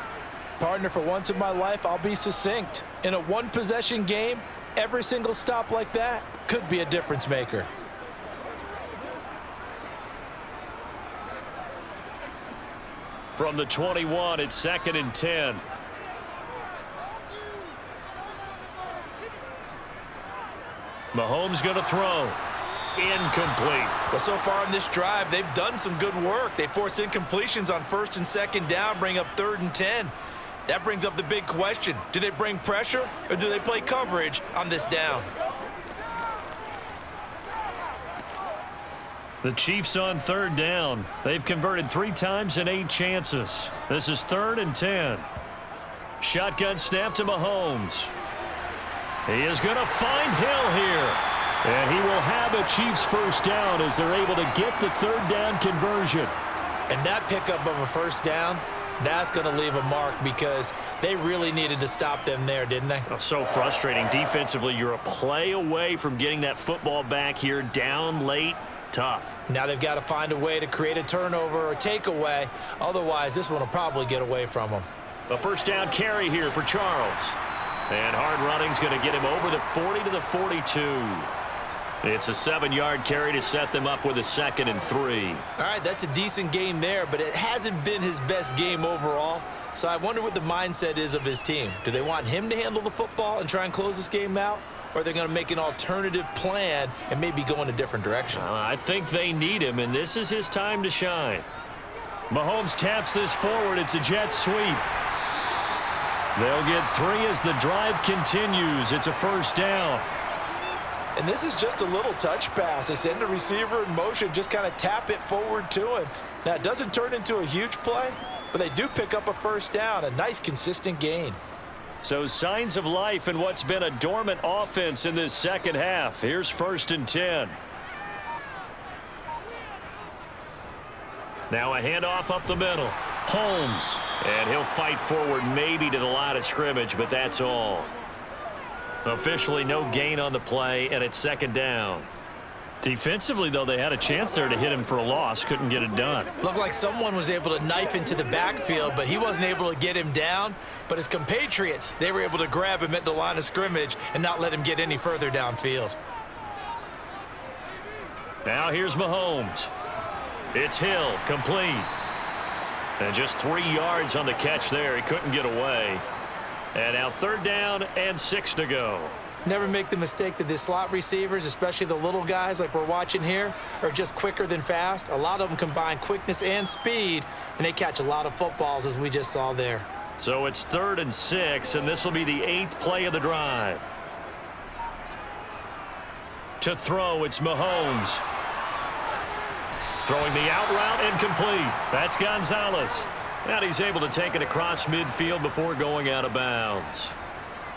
Partner, for once in my life, I'll be succinct. In a one-possession game, every single stop like that could be a difference maker. From the 21, it's 2nd and 10. Mahomes going to throw. Incomplete. Well, so far in this drive, they've done some good work. They force incompletions on 1st and 2nd down, bring up 3rd and 10. That brings up the big question. Do they bring pressure or do they play coverage on this down? The Chiefs on 3rd down. They've converted 3 times in 8 chances. This is 3rd and 10. Shotgun snap to Mahomes. He is going to find Hill here. And he will have a Chiefs first down as they're able to get the 3rd down conversion. And that pickup of a first down, that's going to leave a mark because they really needed to stop them there, didn't they? Oh, so frustrating. Defensively, you're a play away from getting that football back here down late. Tough. Now they've got to find a way to create a turnover or takeaway. Otherwise, this one will probably get away from them. A first down carry here for Charles. And hard running's going to get him over the 40 to the 42. It's a 7-yard carry to set them up with a 2nd and 3. All right, that's a decent game there, but it hasn't been his best game overall. So I wonder what the mindset is of his team. Do they want him to handle the football and try and close this game out? Or are they going to make an alternative plan and maybe go in a different direction? I think they need him, and this is his time to shine. Mahomes taps this forward. It's a jet sweep. They'll get 3 as the drive continues. It's a first down. And this is just a little touch pass. They send the receiver in motion, just kind of tap it forward to him. Now, it doesn't turn into a huge play, but they do pick up a first down, a nice consistent gain. So signs of life in what's been a dormant offense in this second half. Here's 1st and 10. Now a handoff up the middle. Holmes. And he'll fight forward maybe to the line of scrimmage, but that's all. Officially no gain on the play, and it's 2nd down. Defensively, though, they had a chance there to hit him for a loss. Couldn't get it done. Looked like someone was able to knife into the backfield, but he wasn't able to get him down. But his compatriots, they were able to grab him at the line of scrimmage and not let him get any further downfield. Now here's Mahomes. It's Hill, complete. And just 3 yards on the catch there. He couldn't get away. And now 3rd down and 6 to go. Never make the mistake that the slot receivers, especially the little guys like we're watching here, are just quicker than fast. A lot of them combine quickness and speed, and they catch a lot of footballs, as we just saw there. So it's 3rd and 6, and this will be the 8th play of the drive. To throw, it's Mahomes. Throwing the out route incomplete. That's Gonzalez. And he's able to take it across midfield before going out of bounds.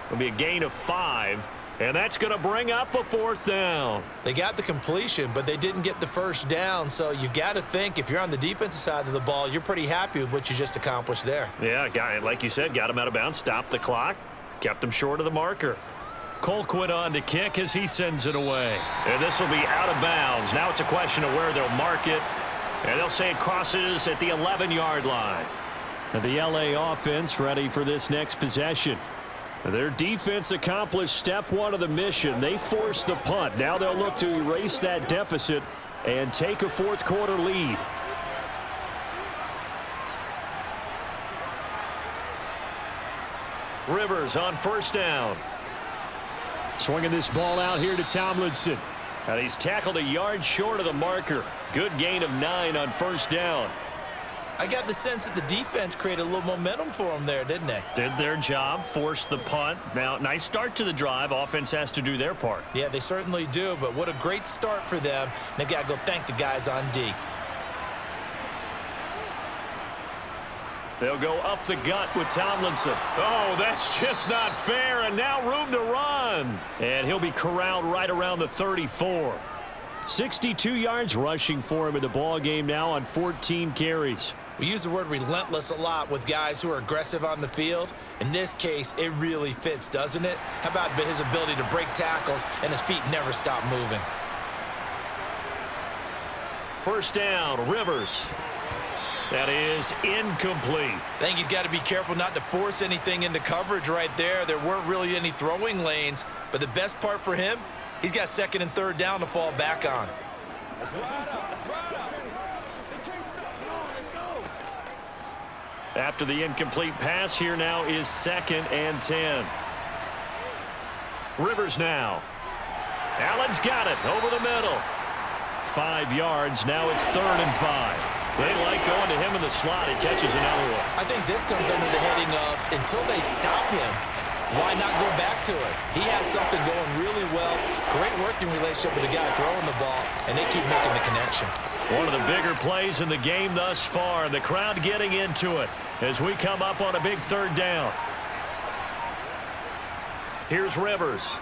It'll be a gain of 5, and that's going to bring up a 4th down. They got the completion, but they didn't get the first down, so you got to think if you're on the defensive side of the ball, you're pretty happy with what you just accomplished there. Yeah, guy, like you said, got him out of bounds, stopped the clock, kept him short of the marker. Colquitt on to kick as he sends it away. And this will be out of bounds. Now it's a question of where they'll mark it, and they'll say it crosses at the 11-yard line. And the LA offense ready for this next possession. Their defense accomplished step 1 of the mission. They forced the punt. Now they'll look to erase that deficit and take a 4th quarter lead. Rivers on 1st down. Swinging this ball out here to Tomlinson. And he's tackled a yard short of the marker. Good gain of 9 on 1st down. I got the sense that the defense created a little momentum for them there, didn't they? Did their job, forced the punt. Now, nice start to the drive. Offense has to do their part. Yeah, they certainly do, but what a great start for them. And they've got to go thank the guys on D. They'll go up the gut with Tomlinson. Oh, that's just not fair, and now room to run. And he'll be corralled right around the 34. 62 yards rushing for him in the ball game now on 14 carries. We use the word relentless a lot with guys who are aggressive on the field. In this case, it really fits, doesn't it? How about his ability to break tackles and his feet never stop moving? 1st down, Rivers. That is incomplete. I think he's got to be careful not to force anything into coverage right there. There weren't really any throwing lanes, but the best part for him, he's got 2nd and 3rd down to fall back on. After the incomplete pass, here now is 2nd and 10. Rivers now. Allen's got it over the middle. 5 yards. Now it's 3rd and 5. They like going to him in the slot. He catches another one. I think this comes under the heading of until they stop him, why not go back to it? He has something going really well. Great working relationship with the guy throwing the ball, and they keep making the connection. One of the bigger plays in the game thus far. The crowd getting into it as we come up on a big 3rd down. Here's Rivers.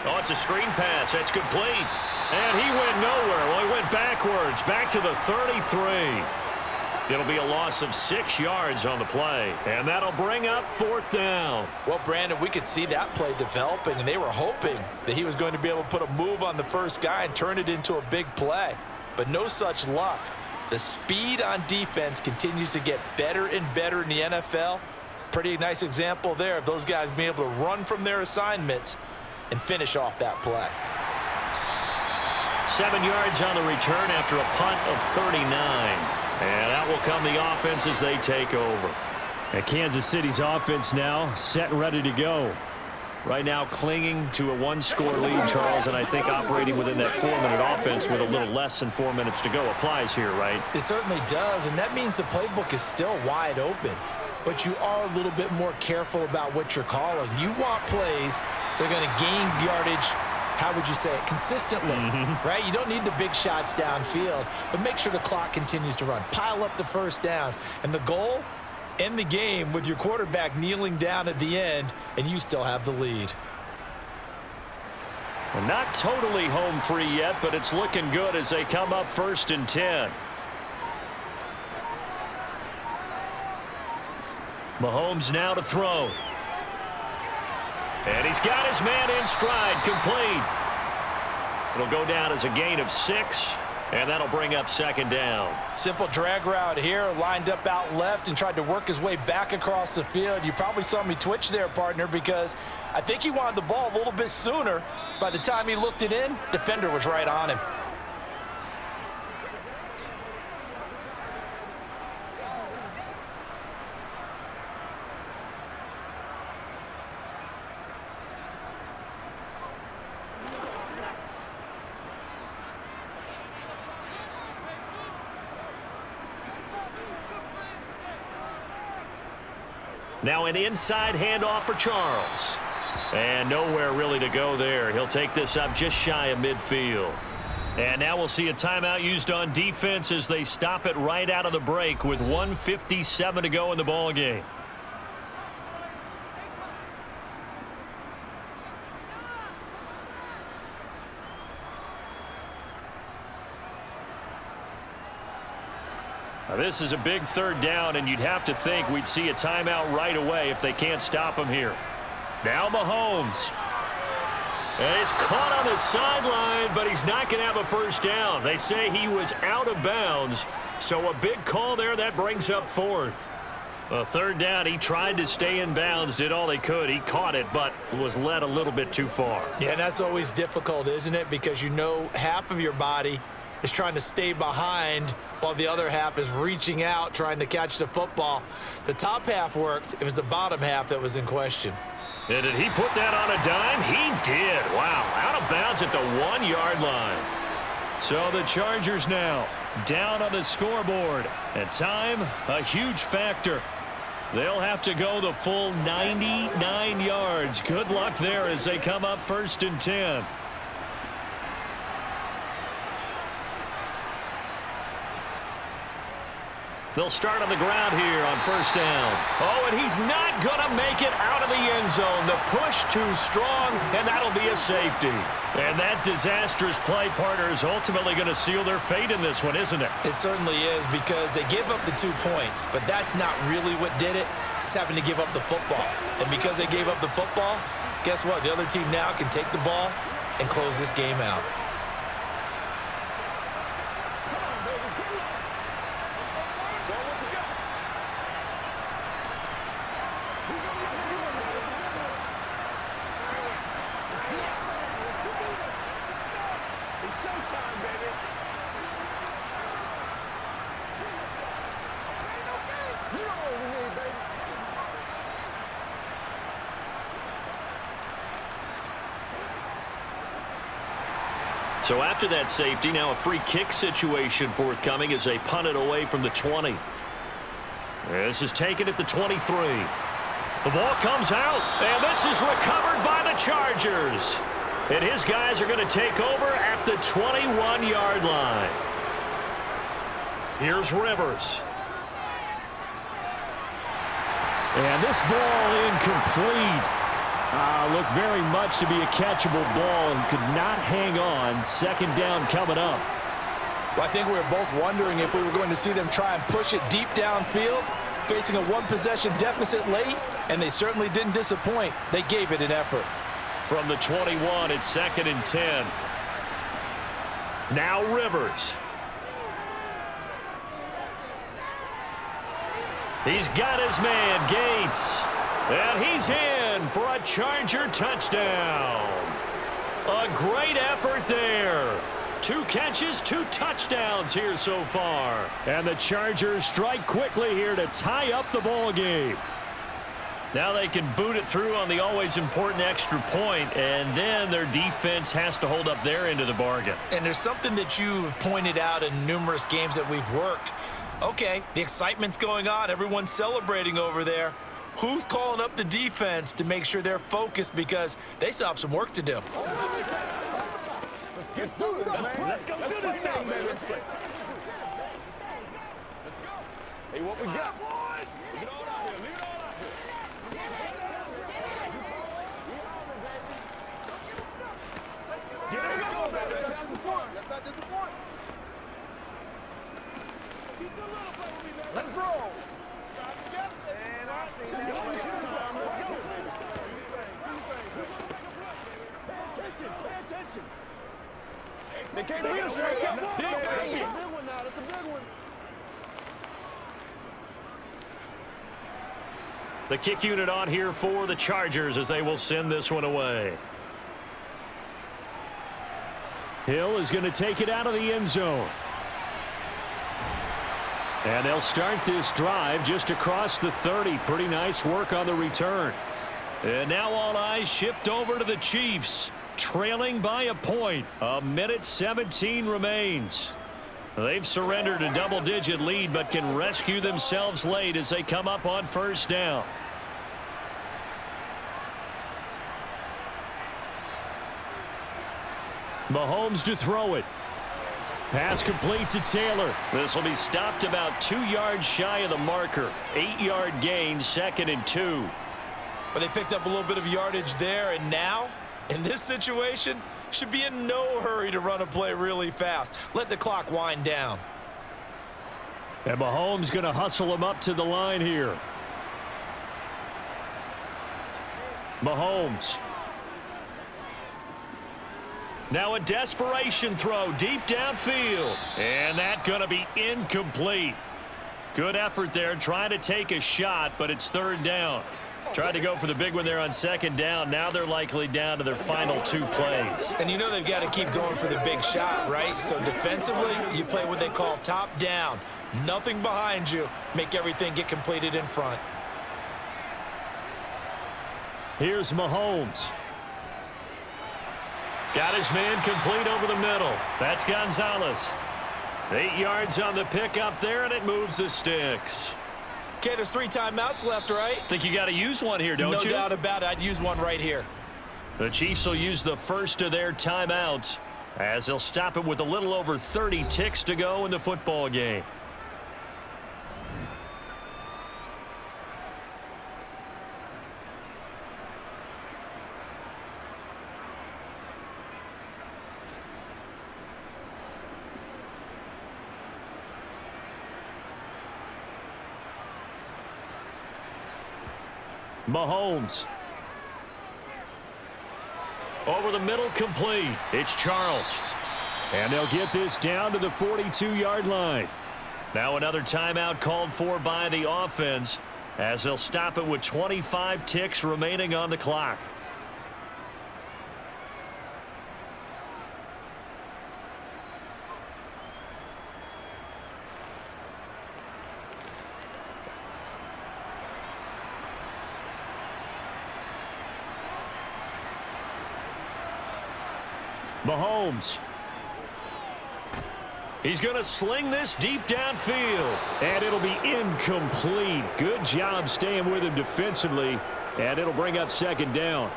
Oh, it's a screen pass. That's complete. And he went nowhere. Well, he went backwards, back to the 33. It'll be a loss of 6 yards on the play, and that'll bring up 4th down. Well, Brandon, we could see that play developing, and they were hoping that he was going to be able to put a move on the first guy and turn it into a big play. But no such luck. The speed on defense continues to get better and better in the NFL. Pretty nice example there of those guys being able to run from their assignments and finish off that play. 7 yards on the return after a punt of 39. And out will come the offense as they take over. And Kansas City's offense now set and ready to go. Right now clinging to a 1-score lead, Charles, and I think operating within that 4-minute offense with a little less than 4 minutes to go applies here, right? It certainly does, and that means the playbook is still wide open. But you are a little bit more careful about what you're calling. You want plays that are going to gain yardage how would you say it, consistently, right? You don't need the big shots downfield, but make sure the clock continues to run. Pile up the first downs. And the goal, end the game with your quarterback kneeling down at the end, and you still have the lead. Well, not totally home free yet, but it's looking good as they come up 1st and 10. Mahomes now to throw. And he's got his man in stride, complete. It'll go down as a gain of 6, and that'll bring up 2nd down. Simple drag route here, lined up out left and tried to work his way back across the field. You probably saw me twitch there, partner, because I think he wanted the ball a little bit sooner. By the time he looked it in, defender was right on him. Now an inside handoff for Charles. And nowhere really to go there. He'll take this up just shy of midfield. And now we'll see a timeout used on defense as they stop it right out of the break with 1:57 to go in the ball game. Now this is a big 3rd down, and you'd have to think we'd see a timeout right away if they can't stop him here. Now Mahomes. And he's caught on the sideline, but he's not going to have a 1st down. They say he was out of bounds, so a big call there. That brings up 4th. A 3rd down, he tried to stay in bounds, did all he could. He caught it, but was led a little bit too far. Yeah, and that's always difficult, isn't it? Because you know half of your body is trying to stay behind while the other half is reaching out, trying to catch the football. The top half worked. It was the bottom half that was in question. And did he put that on a dime? He did. Wow, out of bounds at the 1-yard line. So the Chargers now down on the scoreboard. And time, a huge factor. They'll have to go the full 99 yards. Good luck there as they come up 1st and 10. They'll start on the ground here on 1st down. Oh, and he's not going to make it out of the end zone. The push too strong, and that'll be a safety. And that disastrous play, partner, is ultimately going to seal their fate in this one, isn't it? It certainly is, because they gave up the 2 points, but that's not really what did it. It's having to give up the football. And because they gave up the football, guess what? The other team now can take the ball and close this game out. So after that safety, now a free kick situation forthcoming as they punt it away from the 20. This is taken at the 23. The ball comes out, and this is recovered by the Chargers. And his guys are going to take over at the 21-yard line. Here's Rivers. And this ball incomplete. Looked very much to be a catchable ball and could not hang on. 2nd down coming up. Well, I think we were both wondering if we were going to see them try and push it deep downfield, facing a 1-possession deficit late, and they certainly didn't disappoint. They gave it an effort. From the 21, it's 2nd and 10. Now Rivers. He's got his man, Gates. And he's in for a Charger touchdown. A great effort there. 2 catches, 2 touchdowns here so far. And the Chargers strike quickly here to tie up the ball game. Now they can boot it through on the always important extra point, and then their defense has to hold up their end of the bargain. And there's something that you've pointed out in numerous games that we've worked. Okay, the excitement's going on. Everyone's celebrating over there. Who's calling up the defense to make sure they're focused, because they still have some work to do? Get to it, man. Let's go do this now, baby. Let's play. Let's go. Hey, what we got? Leave it all out here. Leave it all out here. Get it, let's go, baby. Let's have some fun. Let's not disappoint. Let's roll. And I think let's go. Pay attention. They can't beat us right now. That's a big one now. That's a big one. The kick unit on here for the Chargers as they will send this one away. Hill is going to take it out of the end zone. And they'll start this drive just across the 30. Pretty nice work on the return. And now all eyes shift over to the Chiefs, trailing by a point. 1:17 remains. They've surrendered a double-digit lead but can rescue themselves late as they come up on first down. Mahomes to throw it. Pass complete to Taylor. This will be stopped about 2 yards shy of the marker. 8-yard gain, 2nd and 2. But they picked up a little bit of yardage there, and now, in this situation, should be in no hurry to run a play really fast. Let the clock wind down. And Mahomes going to hustle him up to the line here. Mahomes. Now a desperation throw deep downfield. And that going to be incomplete. Good effort there trying to take a shot, but it's 3rd down. Tried to go for the big one there on 2nd down. Now they're likely down to their final 2 plays. And you know they've got to keep going for the big shot, right? So defensively, you play what they call top down. Nothing behind you. Make everything get completed in front. Here's Mahomes. Got his man complete over the middle. That's Gonzalez. 8 yards on the pickup there, and it moves the sticks. Okay, there's 3 timeouts left, right? Think you got to use one here, don't you? No doubt about it. I'd use one right here. The Chiefs will use the first of their timeouts as they'll stop it with a little over 30 ticks to go in the football game. Mahomes. Over the middle, complete. It's Charles. And they'll get this down to the 42-yard line. Now another timeout called for by the offense as they'll stop it with 25 ticks remaining on the clock. Mahomes. He's going to sling this deep downfield. And it'll be incomplete. Good job staying with him defensively. And it'll bring up 2nd down.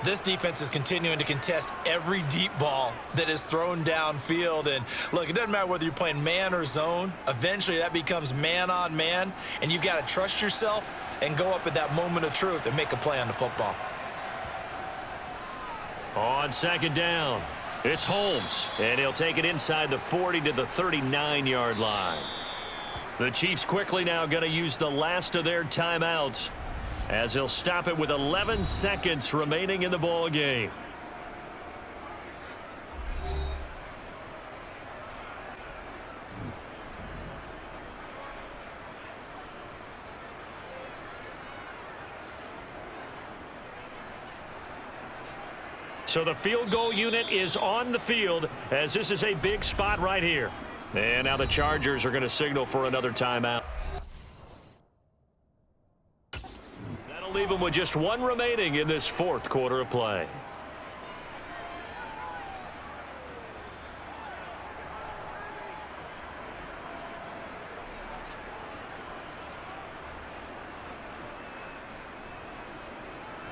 This defense is continuing to contest every deep ball that is thrown downfield. And look, it doesn't matter whether you're playing man or zone. Eventually that becomes man on man. And you've got to trust yourself and go up at that moment of truth and make a play on the football. On 2nd down, it's Holmes, and he'll take it inside the 40 to the 39-yard line. The Chiefs quickly now going to use the last of their timeouts as they'll stop it with 11 seconds remaining in the ball game. So the field goal unit is on the field as this is a big spot right here. And now the Chargers are going to signal for another timeout. That'll leave them with just 1 remaining in this 4th quarter of play.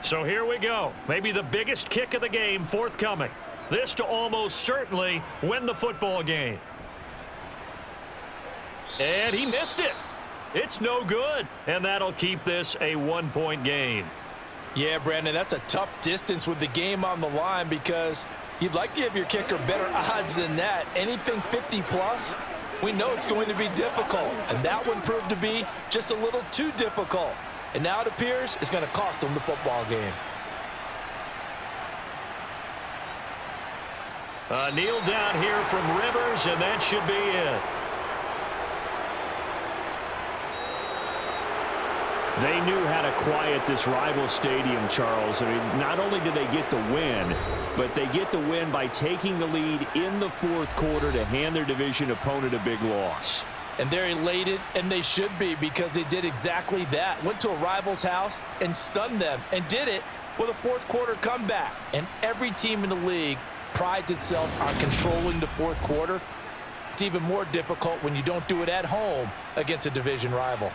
So here we go. Maybe the biggest kick of the game forthcoming. This to almost certainly win the football game. And he missed it. It's no good. And that'll keep this a 1-point game. Yeah, Brandon, that's a tough distance with the game on the line because you'd like to give your kicker better odds than that. Anything 50-plus, we know it's going to be difficult. And that one proved to be just a little too difficult. And now it appears it's going to cost them the football game. Kneel down here from Rivers, and that should be it. They knew how to quiet this rival stadium, Charles. I mean, not only did they get the win, but they get the win by taking the lead in the fourth quarter to hand their division opponent a big loss. And they're elated, and they should be, because they did exactly that. Went to a rival's house and stunned them, and did it with a fourth quarter comeback. And every team in the league prides itself on controlling the fourth quarter. It's even more difficult when you don't do it at home against a division rival.